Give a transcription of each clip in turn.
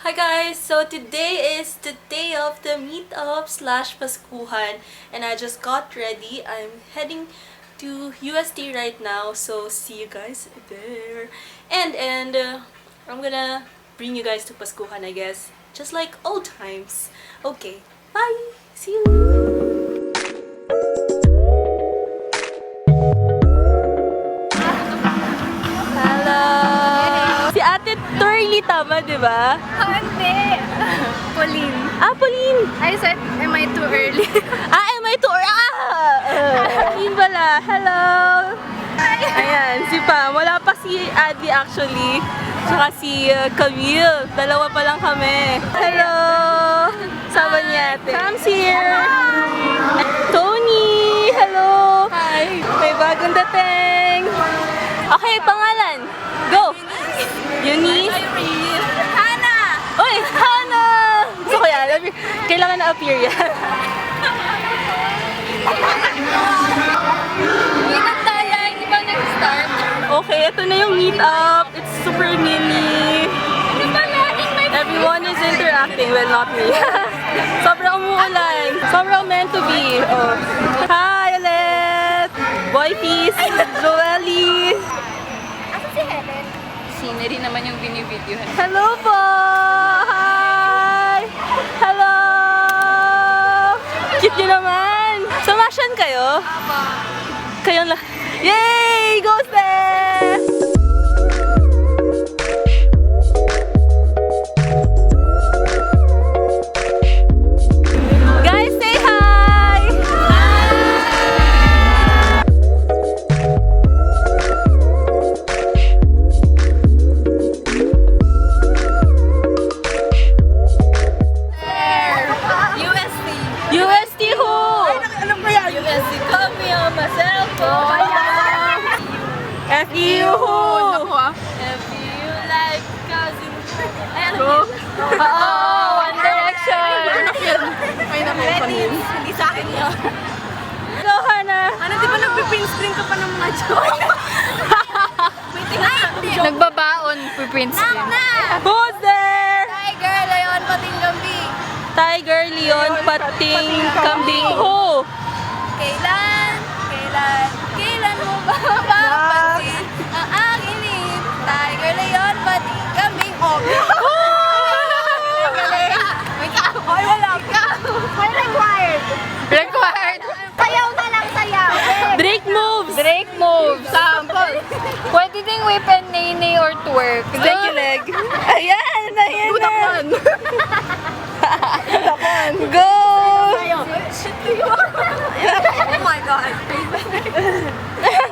Hi guys! So today is the day of the meetup slash Paskuhan and I just got ready. I'm heading to UST right now, so see you guys there. And I'm gonna bring you guys to Paskuhan, I guess. Just like old times. Okay, bye! See you! Si Ate Turly, tama, di ba? Hindi! Pauline. Pauline! I said, am I too early? Am I too Pauline pala. Hello! Ayan, si Pam. Wala pa si Adi actually. Tsaka si Camille. Dalawa pa lang kami. Hello! Sabi niya ate. Pam's here! Tony! Hello! Hi! May bagong dating! Okay, pangalan! Go! Eunice? Hannah! Uy! Hannah! Gusto ko yan. Kailangan na-appear yan. Meetup tayo, hindi ba nag-start? Okay, ito na yung meetup. It's super mini. Everyone is interacting. Well, not me. Sobrang umuulan. Sobrang meant to be. Oh. Hi, ulit! Boy Peace! Joely! Asa si Helen? Scenery naman yung binibidyohan. Hello po! Hi! Hello! Cute nyo naman! Samasyan kayo? Kayong lang. Yay! Go Steph! Guys, say hi! UST. UST who? Alam ko yan. UST. Call me on my cell phone. FEU who? If you like cousin. Oo, One Direction! May naman hindi sa akin yun. Hello, Hannah! Ano, di ba nagpiprint screen ka pa ng mga joke? Nagbabaon, piprint screen. Who's there? Tiger, Leon, Pating Gambi. Tiger, Leon, Pating, Kambing who? Kailan mo ba mapapansin ang aking inip? Tiger, Leon, Pating Gambing, Hoy, wala. Hoy, required. Sayaw na lang, sayaw. Drake moves! Drake move. Sample. Pwede ding whip and nene or twerk. Drake yung leg. Ayan! Ayan na! Go! Oh my God.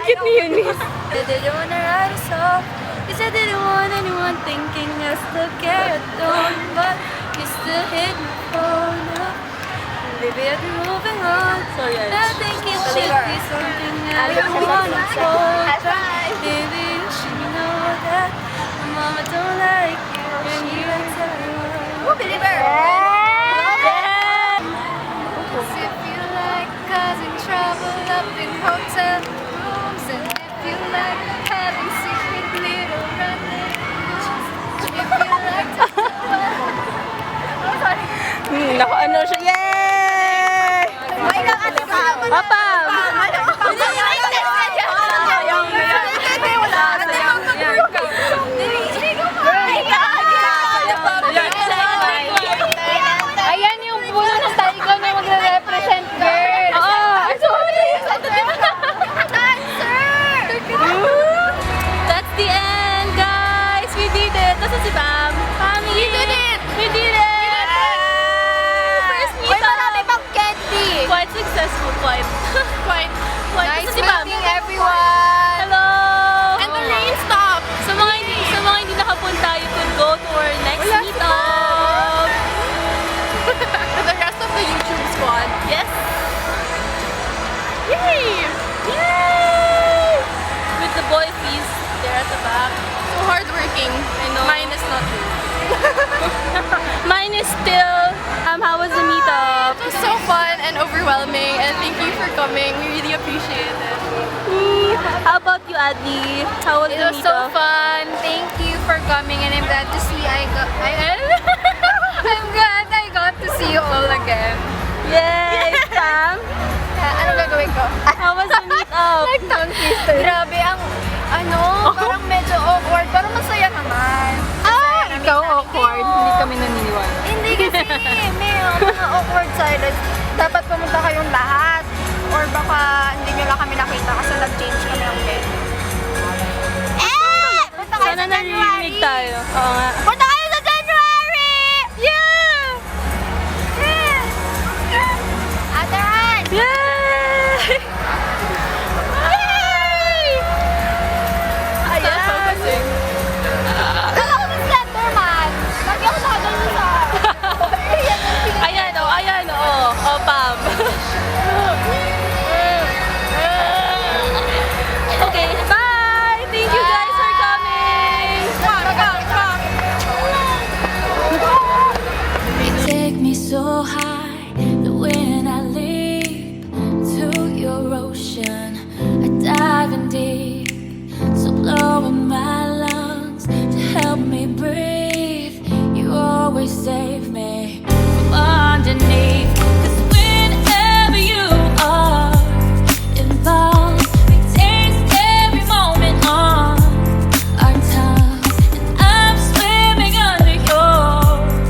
Cute ni Eunice. I didn't wanna write a song. Cause I didn't want anyone thinking us to carry on. But you still hit my phone up. Baby, I've been moving on. Sorry, I think it should be something I don't wanna hold back. Baby, you should know that my mama don't like you. And you tell everyone. Believer! Cause if you like causing trouble up in hotel rooms, and if you like having secret little rendezvous, if you like to Naku, ano siya? Yay! Ay, lang ate ka! Papam! Ayan yung puno ng tiger na magre-represent girl. Sorry. That's the end, guys! We did it! Nasaan si Pam? Pam, we did it! We did it! First Uy, meetup! marami pang candy. Quite successful, quite. Quite. Nice Nasaan si Pam? meeting everyone. Hello! And the rain stopped. Sa mga hindi nakapunta, you could go to our next meetup! To the rest of the YouTube squad. Yes! Yay! Yay! With the boy fees there at the back. So hardworking. I know. Mine is not true. Mine is still, how was the meetup? It was so fun and overwhelming, and thank you for coming. We really appreciate it. How about you, Adi? How was It the was so meetup? fun. Thank you for coming, and I'm glad to see I awkward, hindi kami naniniwala. Hindi kasi, may mga awkward silence. Dapat pumunta kayong lahat. Or baka hindi nyo lang kami nakita kasi nag-change kami ng venue. Punta kayo Sana sa January. naririnig tayo. Oo nga. Punta